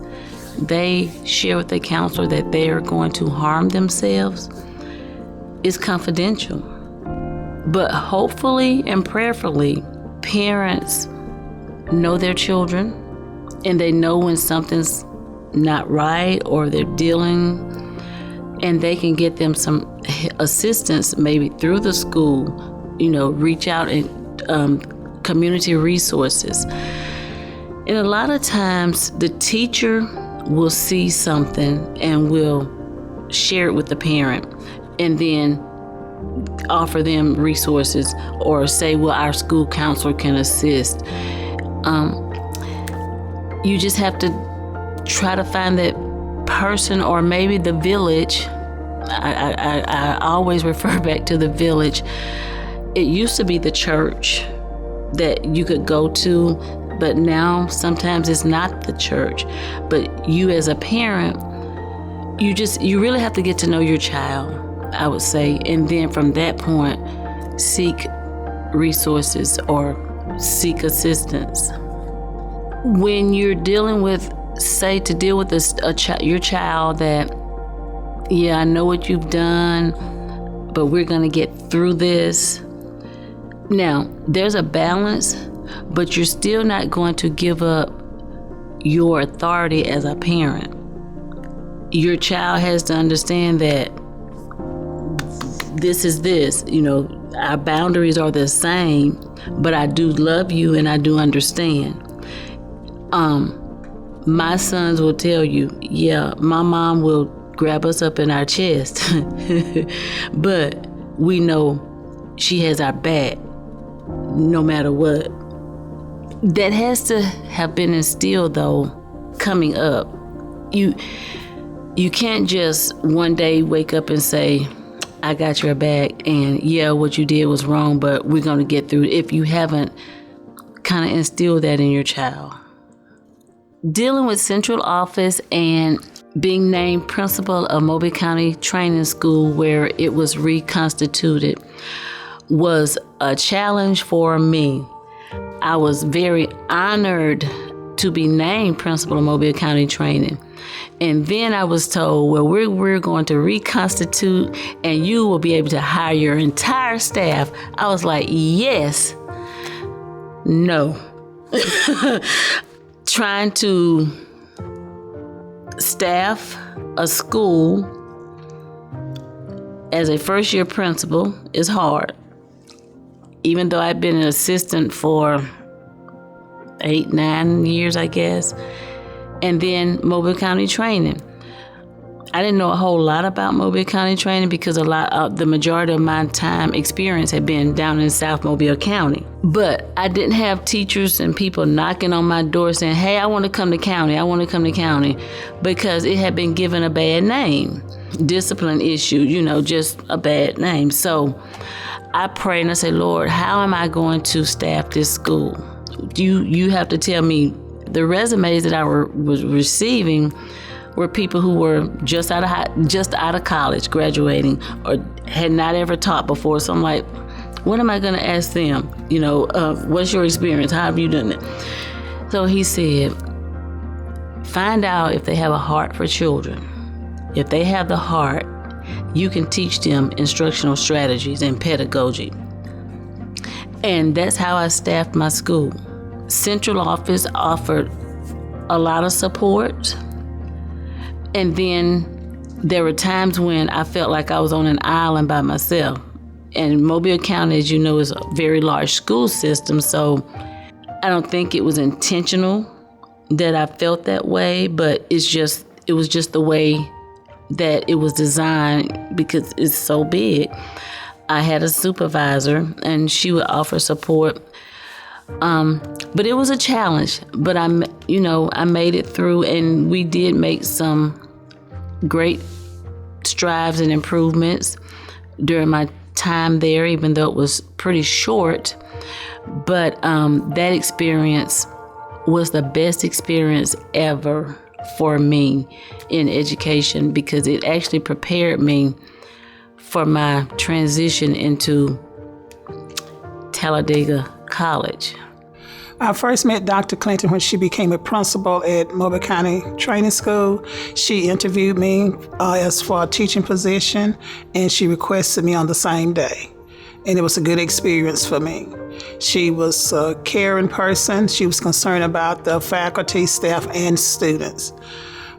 they share with the counselor that they are going to harm themselves, it's confidential. But hopefully and prayerfully, parents know their children and they know when something's not right or they're dealing, and they can get them some assistance maybe through the school, reach out and community resources. And a lot of times the teacher will see something and will share it with the parent and then offer them resources or say, well, our school counselor can assist. You just have to try to find that person, or maybe the village. I always refer back to the village. It used to be the church that you could go to, but now sometimes it's not the church. But you as a parent, you really have to get to know your child, I would say, and then from that point, seek resources or seek assistance. When you're dealing with, say, to deal with your child that, yeah, I know what you've done, but we're going to get through this. Now, there's a balance, but you're still not going to give up your authority as a parent. Your child has to understand that this is this, our boundaries are the same, but I do love you and I do understand. My sons will tell you, yeah, my mom will grab us up in our chest, but we know she has our back no matter what. That has to have been instilled, though, coming up. You can't just one day wake up and say, I got your back, and yeah, what you did was wrong, but we're going to get through it, if you haven't kind of instilled that in your child. Dealing with central office and being named principal of Mobile County Training School, where it was reconstituted, was a challenge for me. I was very honored to be named principal of Mobile County Training. And then I was told, well, we're going to reconstitute and you will be able to hire your entire staff. I was like, yes, no. Trying to staff a school as a first-year principal is hard. Even though I've been an assistant for 8-9 years, I guess, and then Mobile County Training. I didn't know a whole lot about Mobile County Training because the majority of my time experience had been down in South Mobile County. But I didn't have teachers and people knocking on my door saying, hey, I want to come to county, because it had been given a bad name. Discipline issue, just a bad name. So I prayed and I said, Lord, how am I going to staff this school? You have to tell me. The resumes that I was receiving were people who were just out of college, graduating, or had not ever taught before. So I'm like, what am I going to ask them? What's your experience? How have you done it? So he said, find out if they have a heart for children. If they have the heart, you can teach them instructional strategies and pedagogy. And that's how I staffed my school. Central office offered a lot of support. And then there were times when I felt like I was on an island by myself. And Mobile County, as you know, is a very large school system. So I don't think it was intentional that I felt that way, but it was just the way that it was designed because it's so big. I had a supervisor and she would offer support. But it was a challenge, but I made it through, and we did make some great strides and improvements during my time there, even though it was pretty short. But that experience was the best experience ever for me in education because it actually prepared me for my transition into Talladega College. I first met Dr. Clinton when she became a principal at Mobile County Training School. She interviewed me as for a teaching position, and she requested me on the same day. And it was a good experience for me. She was a caring person. She was concerned about the faculty, staff, and students.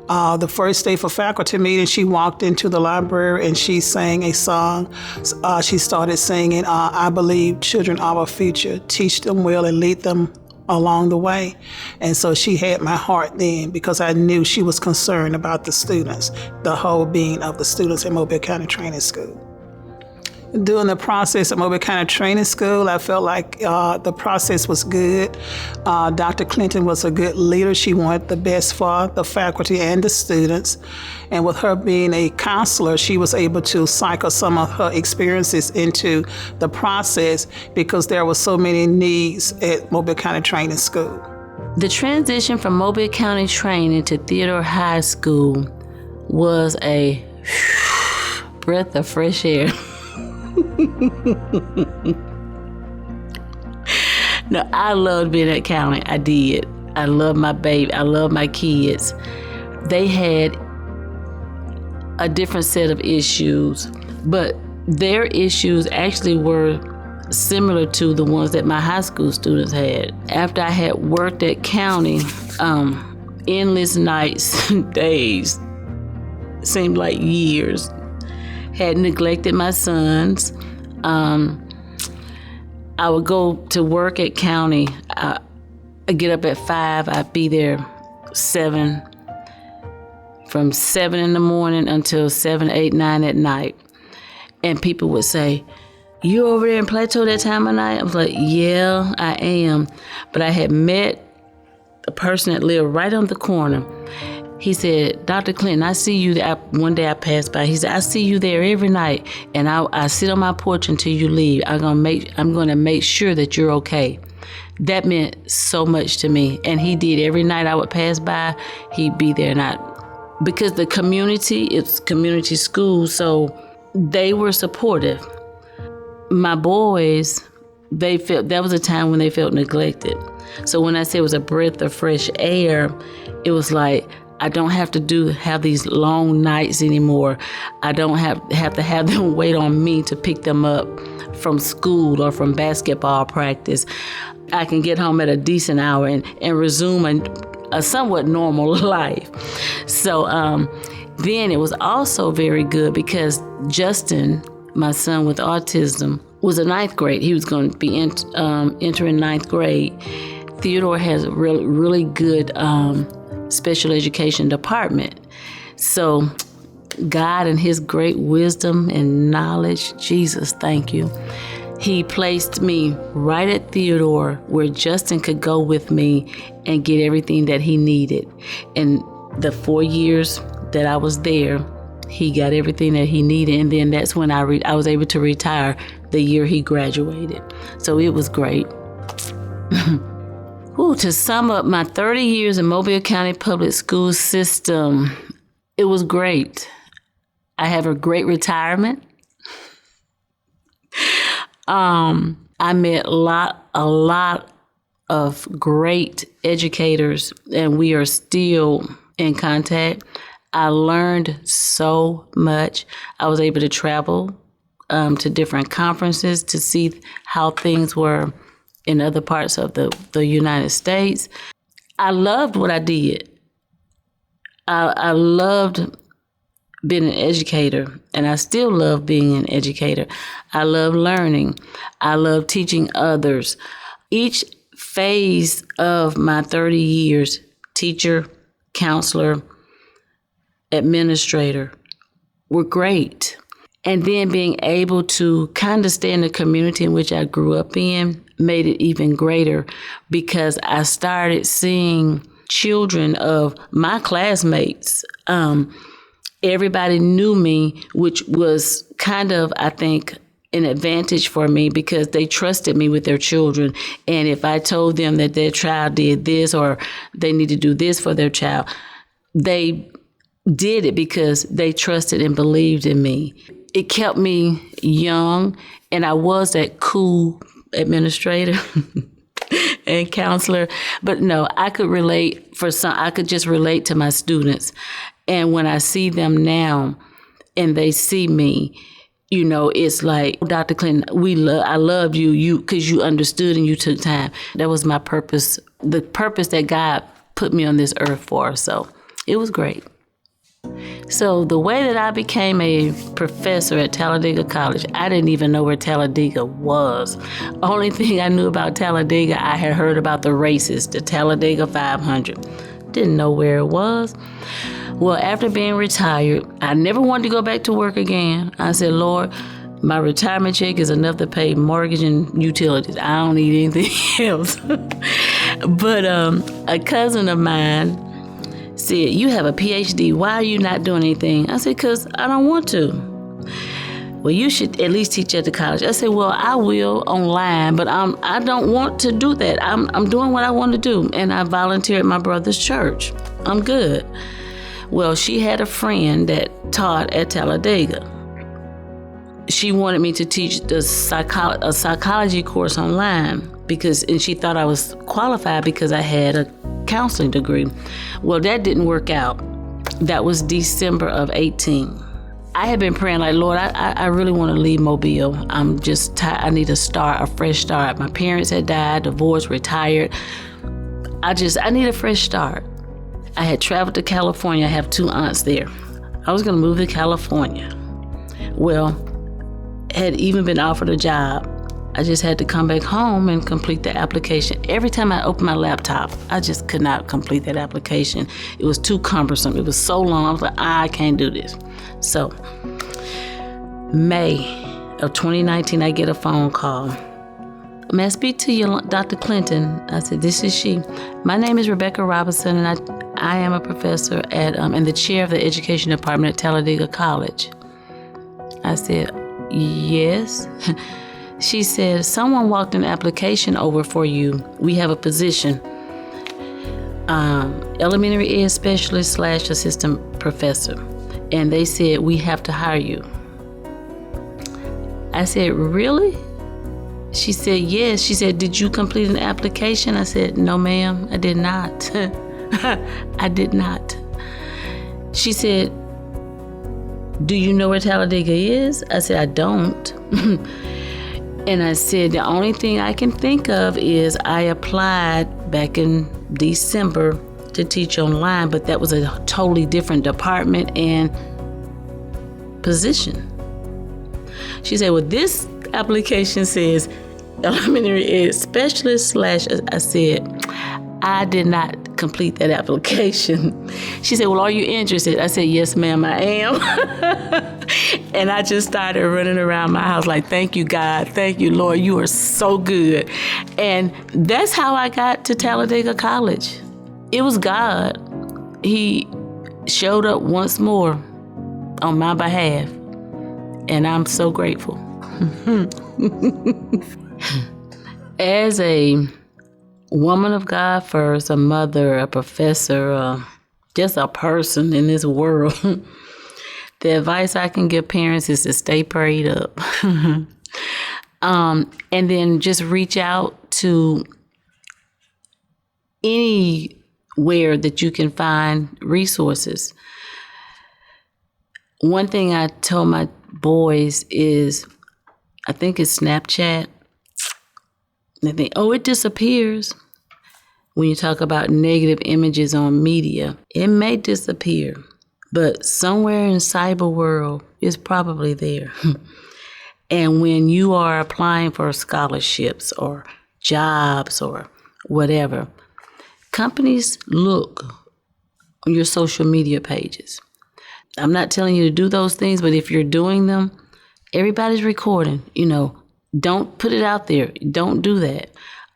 The first day for faculty meeting, she walked into the library and she sang a song. She started singing, I believe children are our future. Teach them well and lead them along the way. And so she had my heart then because I knew she was concerned about the students, the whole being of the students at Mobile County Training School. During the process at Mobile County Training School, I felt like the process was good. Dr. Clinton was a good leader. She wanted the best for the faculty and the students. And with her being a counselor, she was able to cycle some of her experiences into the process because there were so many needs at Mobile County Training School. The transition from Mobile County Training to Theodore High School was a breath of fresh air. No, I loved being at county. I did. I love my baby. I love my kids. They had a different set of issues, but their issues actually were similar to the ones that my high school students had. After I had worked at county, endless nights, days, seemed like years, had neglected my sons. I would go to work at county. I'd get up at 5. I'd be there 7, from 7 in the morning until 7, 8, 9 at night. And people would say, you over there in Plateau that time of night? I was like, yeah, I am. But I had met a person that lived right on the corner. He said, Dr. Clinton, I see you there. One day I passed by. He said, I see you there every night, and I sit on my porch until you leave. I'm gonna make sure that you're okay. That meant so much to me, and he did. Every night I would pass by, he'd be there, and because the community, it's community school, so they were supportive. My boys, they felt, that was a time when they felt neglected. So when I say it was a breath of fresh air, it was like, I don't have to have these long nights anymore. I don't have to have them wait on me to pick them up from school or from basketball practice. I can get home at a decent hour and resume a somewhat normal life. So then it was also very good because Justin, my son with autism, was in ninth grade. He was going to be entering ninth grade. Theodore has a really good special education department. So God and his great wisdom and knowledge, Jesus, thank you. He placed me right at Theodore where Justin could go with me and get everything that he needed. And the 4 years that I was there, he got everything that he needed. And then that's when I was able to retire the year he graduated. So it was great. Ooh, to sum up my 30 years in Mobile County Public School System, it was great. I have a great retirement. I met a lot of great educators, and we are still in contact. I learned so much. I was able to travel to different conferences to see how things were in other parts of the United States. I loved what I did. I loved being an educator, and I still love being an educator. I love learning. I love teaching others. Each phase of my 30 years, teacher, counselor, administrator, were great. And then being able to kind of stay in the community in which I grew up in made it even greater because I started seeing children of my classmates. Everybody knew me, which was kind of, I think, an advantage for me because they trusted me with their children. And if I told them that their child did this or they need to do this for their child, they did it because they trusted and believed in me. It kept me young, and I was that cool administrator and counselor. But no, I could I could just relate to my students. And when I see them now and they see me, it's like, Dr. Clinton, I loved you because you understood and you took time. That was my purpose, the purpose that God put me on this earth for. So it was great. So the way that I became a professor at Talladega College, I didn't even know where Talladega was. Only thing I knew about Talladega, I had heard about the races, the Talladega 500. Didn't know where it was. Well, after being retired, I never wanted to go back to work again. I said, Lord, my retirement check is enough to pay mortgage and utilities. I don't need anything else. But a cousin of mine said, you have a PhD. Why are you not doing anything? I said, because I don't want to. Well, you should at least teach at the college. I said, well, I will online, but I don't want to do that. I'm doing what I want to do. And I volunteer at my brother's church. I'm good. Well, she had a friend that taught at Talladega. She wanted me to teach a psychology course online and she thought I was qualified because I had a counseling degree. Well, that didn't work out. That was December of 18. I had been praying like, Lord, I really want to leave Mobile. I'm just tired. I need a fresh start. My parents had died, divorced, retired. I need a fresh start. I had traveled to California. I have 2 aunts there. I was going to move to California. Well, had even been offered a job. I just had to come back home and complete the application. Every time I opened my laptop, I just could not complete that application. It was too cumbersome. It was so long. I was like, I can't do this. So, May of 2019, I get a phone call. May I speak to you, Dr. Clinton? I said, this is she. My name is Rebecca Robinson, and I am a professor and the chair of the education department at Talladega College. I said, yes. She said, someone walked an application over for you. We have a position, elementary ed specialist / assistant professor. And they said, we have to hire you. I said, really? She said, yes. She said, did you complete an application? I said, no, ma'am, I did not. I did not. She said, do you know where Talladega is? I said, I don't. And I said, the only thing I can think of is I applied back in December to teach online, but that was a totally different department and position. She said, well, this application says elementary ed specialist / I said, I did not complete that application. She said, well, are you interested? I said, yes, ma'am, I am. And I just started running around my house like, thank you, God. Thank you, Lord. You are so good. And that's how I got to Talladega College. It was God. He showed up once more on my behalf. And I'm so grateful. As a woman of God first, a mother, a professor, just a person in this world, the advice I can give parents is to stay prayed up. And then just reach out to anywhere that you can find resources. One thing I told my boys is, I think it's Snapchat. They think, oh, it disappears. When you talk about negative images on media, it may disappear, but somewhere in cyber world, it's probably there. And when you are applying for scholarships or jobs or whatever, companies look on your social media pages. I'm not telling you to do those things, but if you're doing them, everybody's recording. Don't put it out there. Don't do that.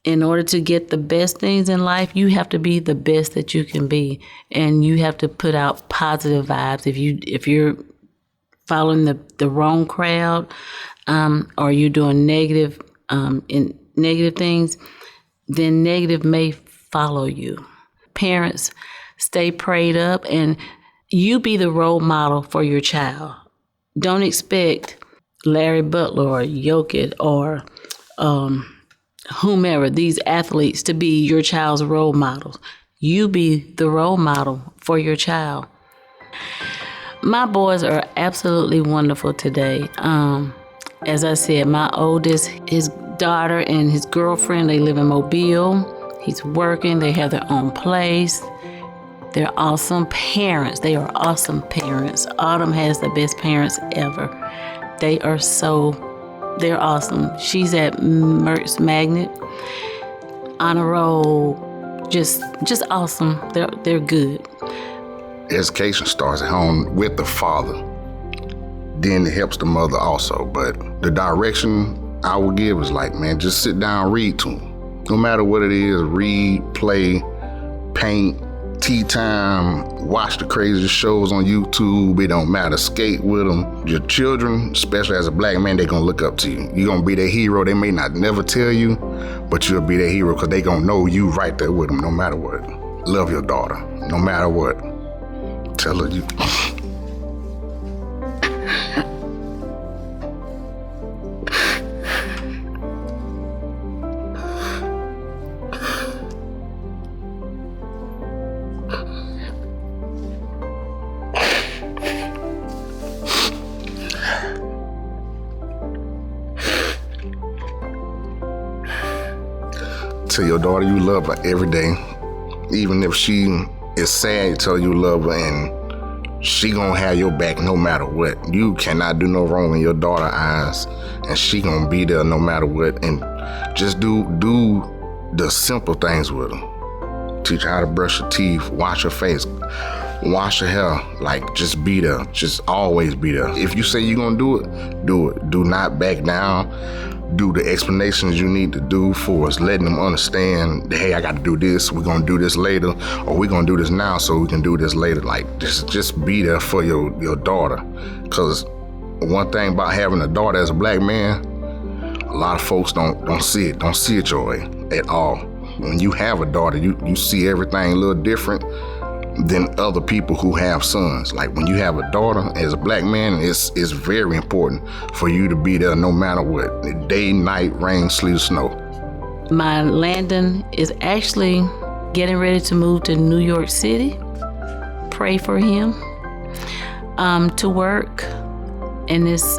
In order to get the best things in life, you have to be the best that you can be, and you have to put out positive vibes. If you're following the wrong crowd, or you're doing negative things, then negative may follow you. Parents, stay prayed up, and you be the role model for your child. Don't expect Larry Butler or Jokic or whomever, these athletes, to be your child's role models. You be the role model for your child. My boys are absolutely wonderful today. As I said, my oldest, his daughter and his girlfriend, they live in Mobile. He's working. They have their own place. They're awesome parents. They are awesome parents. Autumn has the best parents ever. They're awesome. She's at Merck's Magnet, on a roll, just awesome. They're good. Education starts at home with the father. Then it helps the mother also. But the direction I would give is like, man, just sit down, read to them. No matter what it is, read, play, paint, tea time, watch the craziest shows on YouTube. It don't matter. Skate with them. Your children, especially as a black man, they're going to look up to you. You're going to be their hero. They may not never tell you, but you'll be their hero because they going to know you right there with them no matter what. Love your daughter no matter what. Tell her you... Tell your daughter you love her every day. Even if she is sad, tell you love her, and she gonna have your back no matter what. You cannot do no wrong in your daughter's eyes, and she gonna be there no matter what. And just do the simple things with her. Teach her how to brush her teeth, wash her face, wash her hair. Like, just be there. Just always be there. If you say you're gonna do it, do it. Do not back down. Do the explanations you need to do for us, letting them understand that, hey, I got to do this, we're going to do this later, or we're going to do this now so we can do this later. Like, just be there for your daughter. Because one thing about having a daughter as a black man, a lot of folks don't see it your way at all. When you have a daughter, you see everything a little different. than other people who have sons. Like when you have a daughter, as a black man, it's very important for you to be there no matter what, day, night, rain, sleet, snow. My Landon is actually getting ready to move to New York City. Pray for him to work in this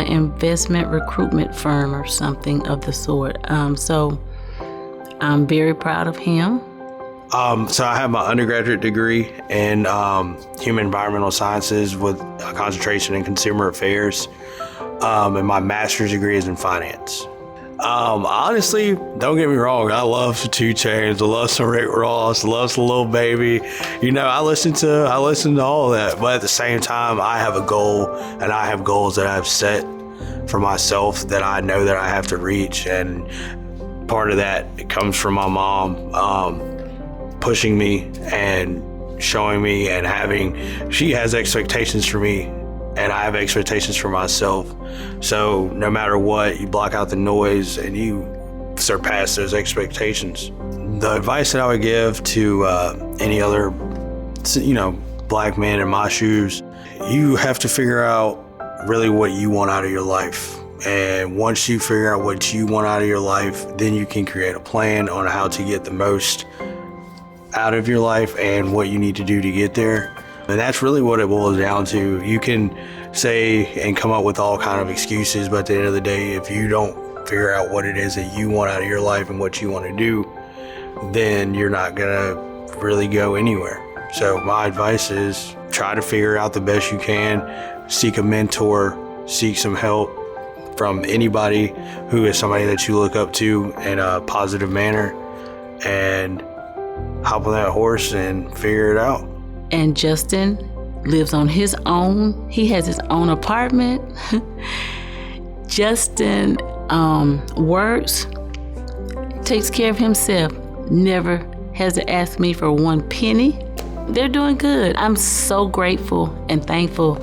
investment recruitment firm or something of the sort. So I'm very proud of him. So I have my undergraduate degree in human environmental sciences with a concentration in consumer affairs, and my master's degree is in finance. Honestly, don't get me wrong, I love some 2 Chainz, I love some Rick Ross, I love some Lil Baby. You know, I listen to all of that, but at the same time, I have a goal, and I have goals that I've set for myself that I know that I have to reach, and part of that comes from my mom pushing me and showing me and she has expectations for me, and I have expectations for myself. So no matter what, you block out the noise and you surpass those expectations. The advice that I would give to any other, black man in my shoes, you have to figure out really what you want out of your life. And once you figure out what you want out of your life, then you can create a plan on how to get the most out of your life and what you need to do to get there. And that's really what it boils down to. You can say and come up with all kind of excuses, but at the end of the day, if you don't figure out what it is that you want out of your life and what you want to do, then you're not gonna really go anywhere. So my advice is try to figure out the best you can, seek a mentor, seek some help from anybody who is somebody that you look up to in a positive manner, and hop on that horse and figure it out. And Justin lives on his own. He has his own apartment. Justin works, takes care of himself, never has to ask me for 1 penny. They're doing good. I'm so grateful and thankful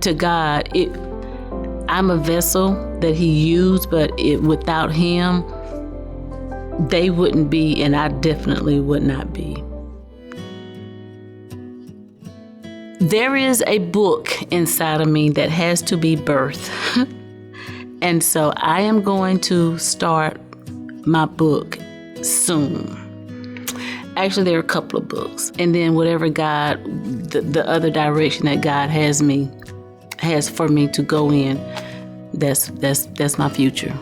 to God. I'm a vessel that he used, but without him, they wouldn't be, and I definitely would not be. There is a book inside of me that has to be birthed. And so I am going to start my book soon. Actually, there are a couple of books. And then whatever God, the other direction that God has for me to go in, that's my future.